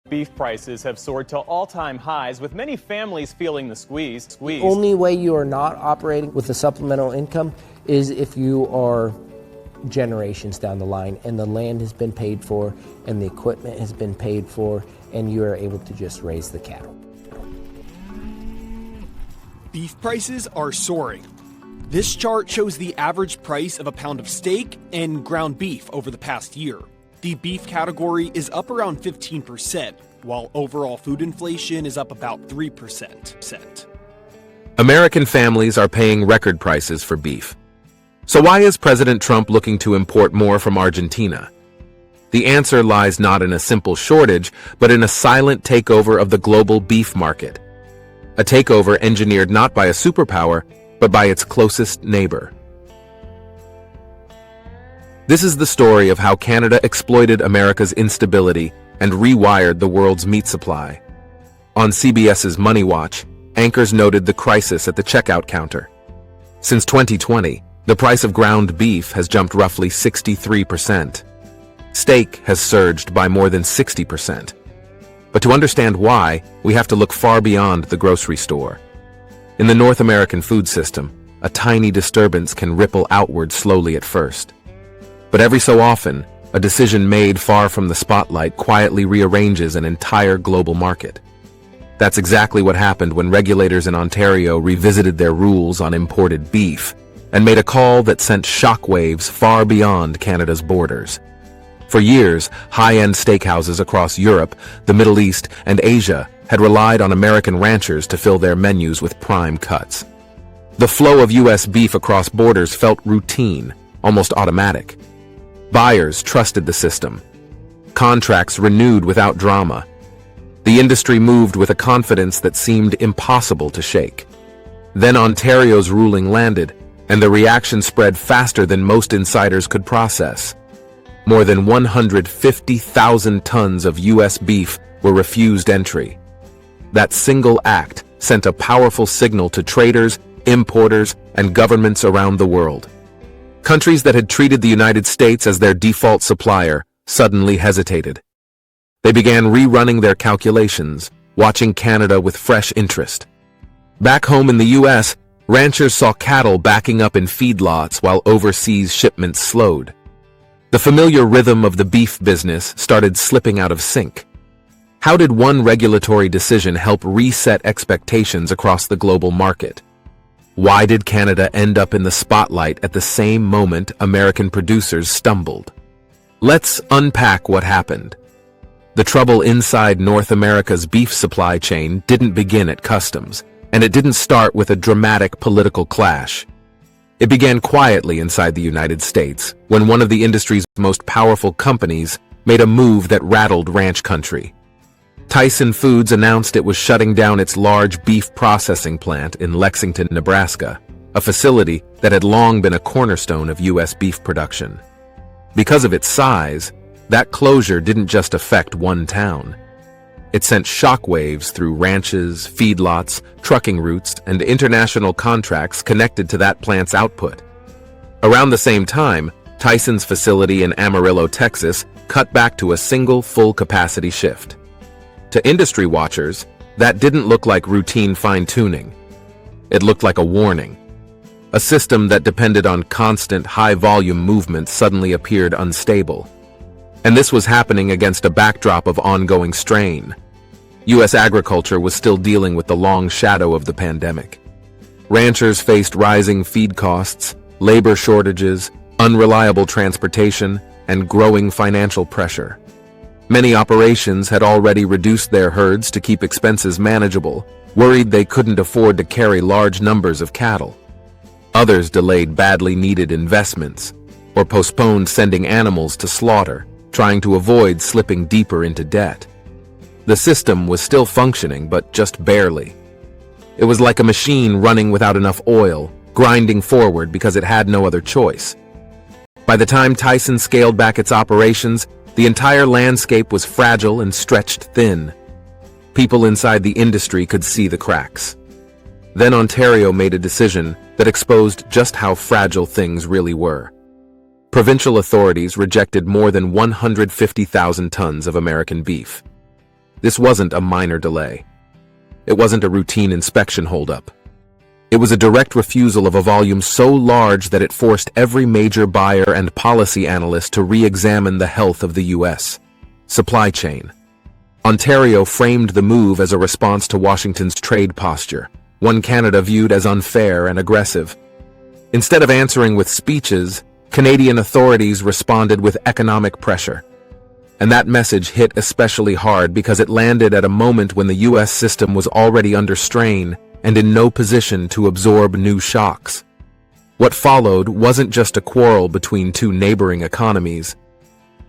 Beef prices have soared to all-time highs, with many families feeling the squeeze. The only way you are not operating with a supplemental income is if you are generations down the line and the land has been paid for and the equipment has been paid for and you are able to just raise the cattle. Beef prices are soaring. This chart shows the average price of a pound of steak and ground beef over the past year. The beef category is up around 15%, while overall food inflation is up about 3%. American families are paying record prices for beef. So why is President Trump looking to import more from Argentina? The answer lies not in a simple shortage, but in a silent takeover of the global beef market. A takeover engineered not by a superpower, but by its closest neighbor. This is the story of how Canada exploited America's instability and rewired the world's meat supply. On CBS's Money Watch, anchors noted the crisis at the checkout counter. Since 2020, the price of ground beef has jumped roughly 63%. Steak has surged by more than 60%. But to understand why, we have to look far beyond the grocery store. In the North American food system, a tiny disturbance can ripple outward slowly at first. But every so often, a decision made far from the spotlight quietly rearranges an entire global market. That's exactly what happened when regulators in Ontario revisited their rules on imported beef and made a call that sent shockwaves far beyond Canada's borders. For years, high-end steakhouses across Europe, the Middle East, and Asia had relied on American ranchers to fill their menus with prime cuts. The flow of U.S. beef across borders felt routine, almost automatic. Buyers trusted the system. Contracts renewed without drama. The industry moved with a confidence that seemed impossible to shake. Then Ontario's ruling landed, and the reaction spread faster than most insiders could process. More than 150,000 tons of U.S. beef were refused entry. That single act sent a powerful signal to traders, importers, and governments around the world. Countries that had treated the United States as their default supplier suddenly hesitated. They began rerunning their calculations, watching Canada with fresh interest. Back home in the U.S., ranchers saw cattle backing up in feedlots while overseas shipments slowed. The familiar rhythm of the beef business started slipping out of sync. How did one regulatory decision help reset expectations across the global market? Why did Canada end up in the spotlight at the same moment American producers stumbled? Let's unpack what happened. The trouble inside North America's beef supply chain didn't begin at customs, and it didn't start with a dramatic political clash. It began quietly inside the United States, when one of the industry's most powerful companies made a move that rattled ranch country. Tyson Foods announced it was shutting down its large beef processing plant in Lexington, Nebraska, a facility that had long been a cornerstone of U.S. beef production. Because of its size, that closure didn't just affect one town. It sent shockwaves through ranches, feedlots, trucking routes, and international contracts connected to that plant's output. Around the same time, Tyson's facility in Amarillo, Texas, cut back to a single full-capacity shift. To industry watchers, that didn't look like routine fine-tuning. It looked like a warning. A system that depended on constant, high-volume movement suddenly appeared unstable. And this was happening against a backdrop of ongoing strain. U.S. agriculture was still dealing with the long shadow of the pandemic. Ranchers faced rising feed costs, labor shortages, unreliable transportation, and growing financial pressure. Many operations had already reduced their herds to keep expenses manageable, worried they couldn't afford to carry large numbers of cattle. Others delayed badly needed investments, or postponed sending animals to slaughter, trying to avoid slipping deeper into debt. The system was still functioning, but just barely. It was like a machine running without enough oil, grinding forward because it had no other choice. By the time Tyson scaled back its operations, the entire landscape was fragile and stretched thin. People inside the industry could see the cracks. Then Ontario made a decision that exposed just how fragile things really were. Provincial authorities rejected more than 150,000 tons of American beef. This wasn't a minor delay. It wasn't a routine inspection holdup. It was a direct refusal of a volume so large that it forced every major buyer and policy analyst to re-examine the health of the U.S. supply chain. Ontario framed the move as a response to Washington's trade posture, one Canada viewed as unfair and aggressive. Instead of answering with speeches, Canadian authorities responded with economic pressure. And that message hit especially hard because it landed at a moment when the U.S. system was already under strain and in no position to absorb new shocks. What followed wasn't just a quarrel between two neighboring economies.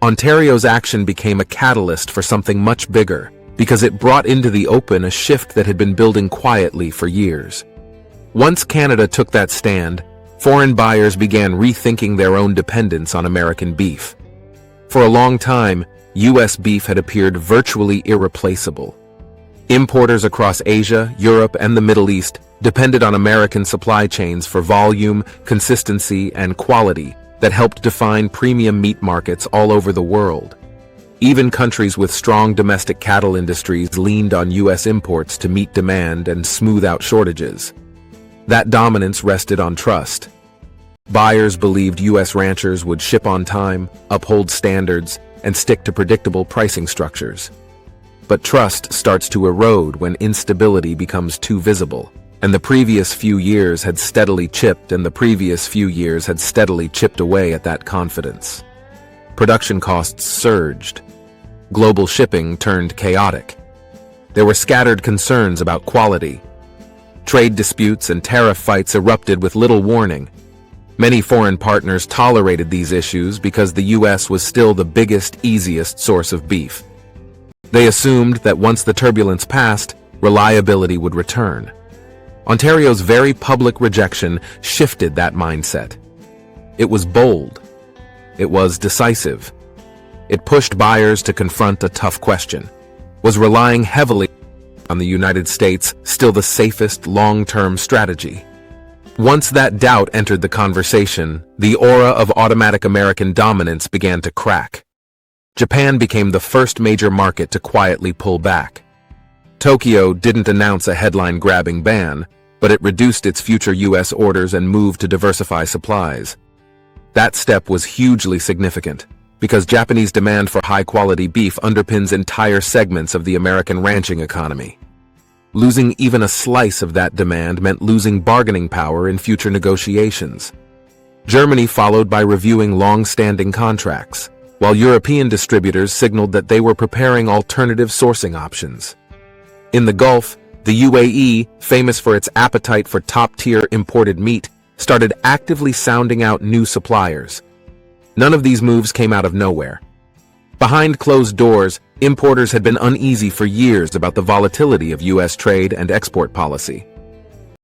Ontario's action became a catalyst for something much bigger because it brought into the open a shift that had been building quietly for years. Once Canada took that stand, foreign buyers began rethinking their own dependence on American beef. For a long time, U.S. beef had appeared virtually irreplaceable. Importers across Asia, Europe, and the Middle East depended on American supply chains for volume, consistency, and quality that helped define premium meat markets all over the world. Even countries with strong domestic cattle industries leaned on U.S. imports to meet demand and smooth out shortages. That dominance rested on trust. Buyers believed U.S. ranchers would ship on time, uphold standards, and stick to predictable pricing structures. But trust starts to erode when instability becomes too visible, and the previous few years had steadily chipped away at that confidence. Production costs surged. Global shipping turned chaotic. There were scattered concerns about quality. Trade disputes and tariff fights erupted with little warning. Many foreign partners tolerated these issues because the U.S. was still the biggest, easiest source of beef. They assumed that once the turbulence passed, reliability would return. Ontario's very public rejection shifted that mindset. It was bold. It was decisive. It pushed buyers to confront a tough question. Was relying heavily on the United States still the safest long-term strategy? Once that doubt entered the conversation, the aura of automatic American dominance began to crack. Japan became the first major market to quietly pull back. Tokyo didn't announce a headline-grabbing ban, but it reduced its future U.S. orders and moved to diversify supplies. That step was hugely significant, because Japanese demand for high-quality beef underpins entire segments of the American ranching economy. Losing even a slice of that demand meant losing bargaining power in future negotiations. Germany followed by reviewing long-standing contracts, while European distributors signaled that they were preparing alternative sourcing options. In the Gulf, the UAE, famous for its appetite for top-tier imported meat, started actively sounding out new suppliers. None of these moves came out of nowhere. Behind closed doors, importers had been uneasy for years about the volatility of U.S. trade and export policy.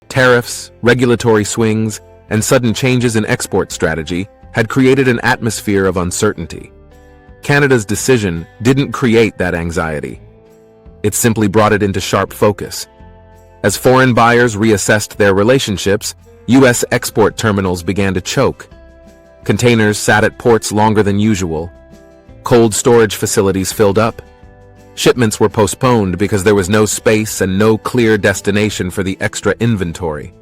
Tariffs, regulatory swings, and sudden changes in export strategy had created an atmosphere of uncertainty. Canada's decision didn't create that anxiety. It simply brought it into sharp focus. As foreign buyers reassessed their relationships, U.S. export terminals began to choke. Containers sat at ports longer than usual. Cold storage facilities filled up. Shipments were postponed because there was no space and no clear destination for the extra inventory.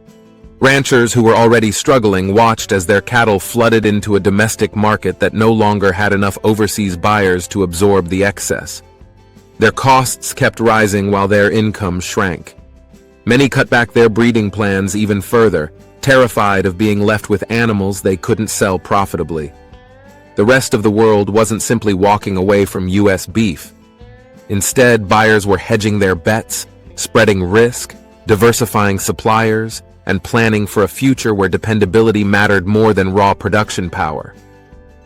Ranchers who were already struggling watched as their cattle flooded into a domestic market that no longer had enough overseas buyers to absorb the excess. Their costs kept rising while their income shrank. Many cut back their breeding plans even further, terrified of being left with animals they couldn't sell profitably. The rest of the world wasn't simply walking away from U.S. beef. Instead, buyers were hedging their bets, spreading risk, diversifying suppliers, and planning for a future where dependability mattered more than raw production power.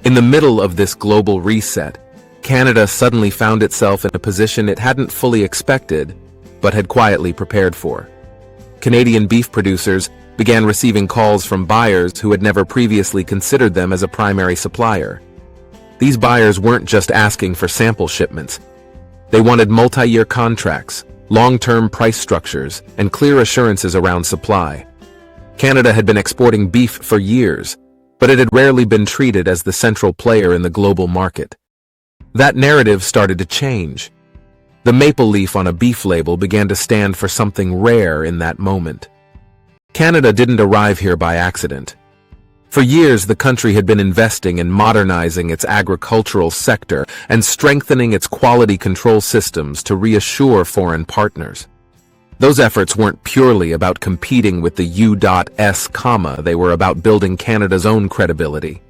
In the middle of this global reset, Canada suddenly found itself in a position it hadn't fully expected, but had quietly prepared for. Canadian beef producers began receiving calls from buyers who had never previously considered them as a primary supplier. These buyers weren't just asking for sample shipments. They wanted multi-year contracts, long-term price structures, and clear assurances around supply. Canada had been exporting beef for years, but it had rarely been treated as the central player in the global market. That narrative started to change. The maple leaf on a beef label began to stand for something rare in that moment. Canada didn't arrive here by accident. For years, the country had been investing in modernizing its agricultural sector and strengthening its quality control systems to reassure foreign partners. Those efforts weren't purely about competing with the U.S., they were about building Canada's own credibility.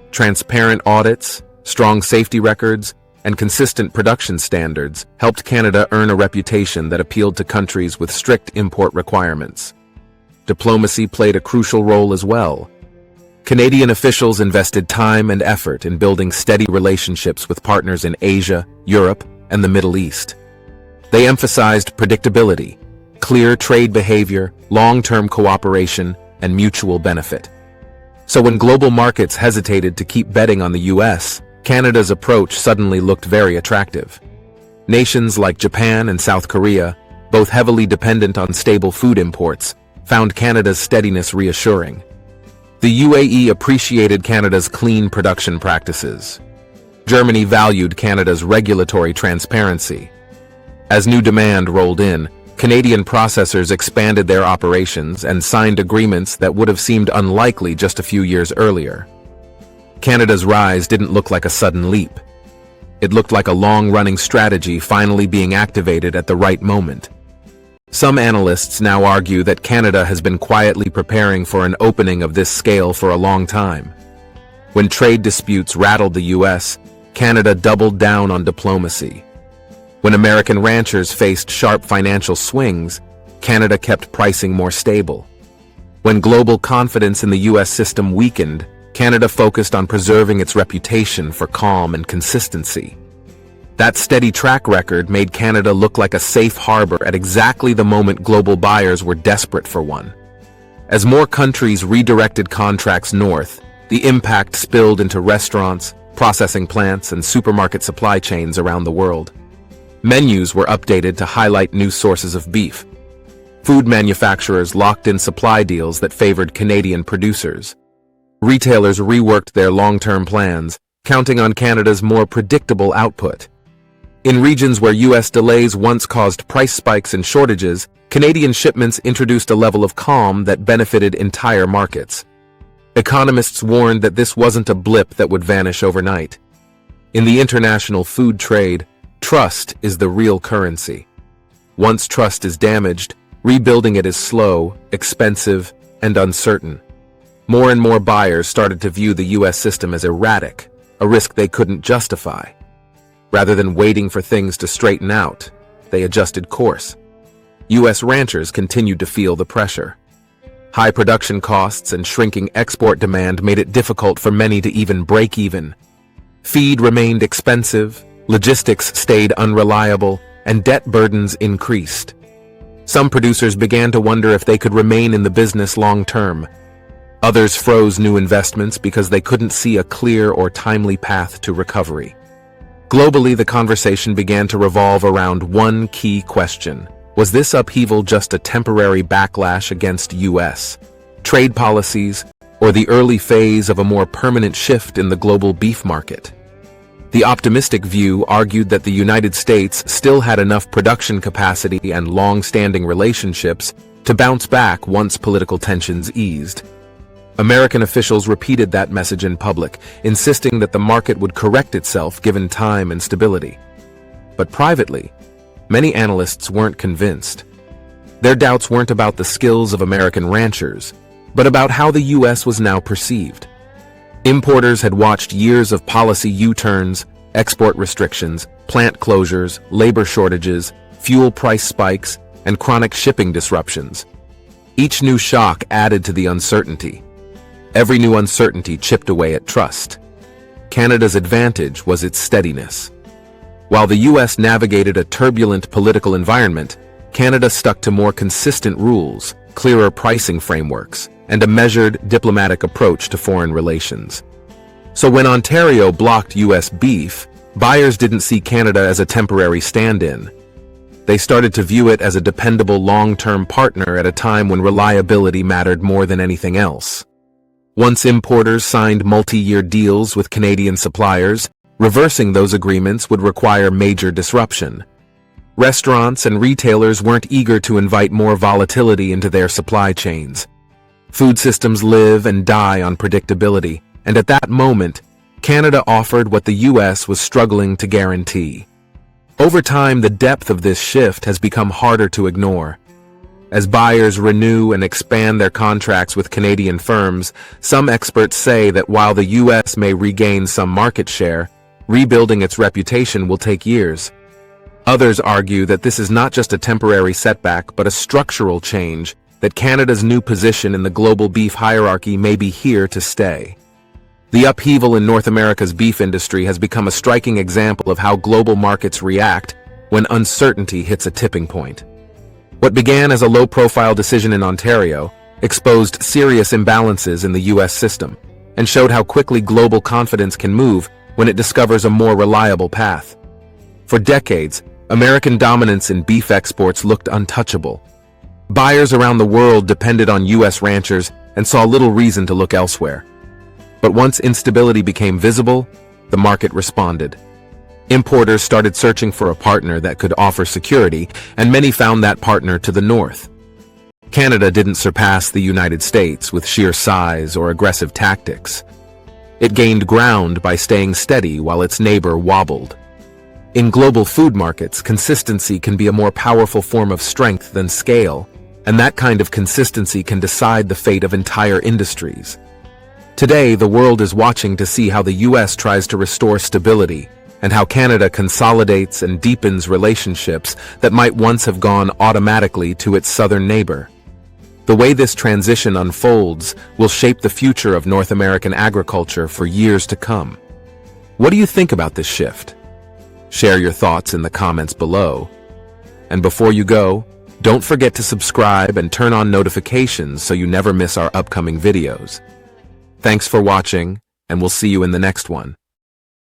Transparent audits, strong safety records, and consistent production standards helped Canada earn a reputation that appealed to countries with strict import requirements. Diplomacy played a crucial role as well. Canadian officials invested time and effort in building steady relationships with partners in Asia, Europe, and the Middle East. They emphasized predictability, clear trade behavior, long-term cooperation, and mutual benefit. So when global markets hesitated to keep betting on the U.S., Canada's approach suddenly looked very attractive. Nations like Japan and South Korea, both heavily dependent on stable food imports, found Canada's steadiness reassuring. The UAE appreciated Canada's clean production practices. Germany valued Canada's regulatory transparency. As new demand rolled in, Canadian processors expanded their operations and signed agreements that would have seemed unlikely just a few years earlier. Canada's rise didn't look like a sudden leap. It looked like a long-running strategy finally being activated at the right moment. Some analysts now argue that Canada has been quietly preparing for an opening of this scale for a long time. When trade disputes rattled the U.S., Canada doubled down on diplomacy. When American ranchers faced sharp financial swings, Canada kept pricing more stable. When global confidence in the U.S. system weakened, Canada focused on preserving its reputation for calm and consistency. That steady track record made Canada look like a safe harbor at exactly the moment global buyers were desperate for one. As more countries redirected contracts north, the impact spilled into restaurants, processing plants, and supermarket supply chains around the world. Menus were updated to highlight new sources of beef. Food manufacturers locked in supply deals that favored Canadian producers. Retailers reworked their long-term plans, counting on Canada's more predictable output. In regions where U.S. delays once caused price spikes and shortages, Canadian shipments introduced a level of calm that benefited entire markets. Economists warned that this wasn't a blip that would vanish overnight. In the international food trade, trust is the real currency. Once trust is damaged, rebuilding it is slow, expensive, and uncertain. More and more buyers started to view the U.S. system as erratic, a risk they couldn't justify. Rather than waiting for things to straighten out, they adjusted course. U.S. ranchers continued to feel the pressure. High production costs and shrinking export demand made it difficult for many to even break even. Feed remained expensive, logistics stayed unreliable, and debt burdens increased. Some producers began to wonder if they could remain in the business long term. Others froze new investments because they couldn't see a clear or timely path to recovery. Globally, the conversation began to revolve around one key question. Was this upheaval just a temporary backlash against U.S. trade policies, or the early phase of a more permanent shift in the global beef market? The optimistic view argued that the United States still had enough production capacity and long-standing relationships to bounce back once political tensions eased. American officials repeated that message in public, insisting that the market would correct itself given time and stability. But privately, many analysts weren't convinced. Their doubts weren't about the skills of American ranchers, but about how the U.S. was now perceived. Importers had watched years of policy U-turns, export restrictions, plant closures, labor shortages, fuel price spikes, and chronic shipping disruptions. Each new shock added to the uncertainty. Every new uncertainty chipped away at trust. Canada's advantage was its steadiness. While the U.S. navigated a turbulent political environment, Canada stuck to more consistent rules, clearer pricing frameworks, and a measured diplomatic approach to foreign relations. So when Ontario blocked U.S. beef, buyers didn't see Canada as a temporary stand-in. They started to view it as a dependable long-term partner at a time when reliability mattered more than anything else. Once importers signed multi-year deals with Canadian suppliers, reversing those agreements would require major disruption. Restaurants and retailers weren't eager to invite more volatility into their supply chains. Food systems live and die on predictability, and at that moment, Canada offered what the US was struggling to guarantee. Over time, the depth of this shift has become harder to ignore. As buyers renew and expand their contracts with Canadian firms, some experts say that while the US may regain some market share, rebuilding its reputation will take years. Others argue that this is not just a temporary setback, but a structural change, that Canada's new position in the global beef hierarchy may be here to stay. The upheaval in North America's beef industry has become a striking example of how global markets react when uncertainty hits a tipping point. What began as a low-profile decision in Ontario exposed serious imbalances in the U.S. system and showed how quickly global confidence can move when it discovers a more reliable path. For decades, American dominance in beef exports looked untouchable. Buyers around the world depended on U.S. ranchers and saw little reason to look elsewhere. But once instability became visible, the market responded. Importers started searching for a partner that could offer security, and many found that partner to the north. Canada didn't surpass the United States with sheer size or aggressive tactics. It gained ground by staying steady while its neighbor wobbled. In global food markets, consistency can be a more powerful form of strength than scale, and that kind of consistency can decide the fate of entire industries. Today, the world is watching to see how the U.S. tries to restore stability and how Canada consolidates and deepens relationships that might once have gone automatically to its southern neighbor. The way this transition unfolds will shape the future of North American agriculture for years to come. What do you think about this shift? Share your thoughts in the comments below. And before you go, don't forget to subscribe and turn on notifications so you never miss our upcoming videos. Thanks for watching, and we'll see you in the next one.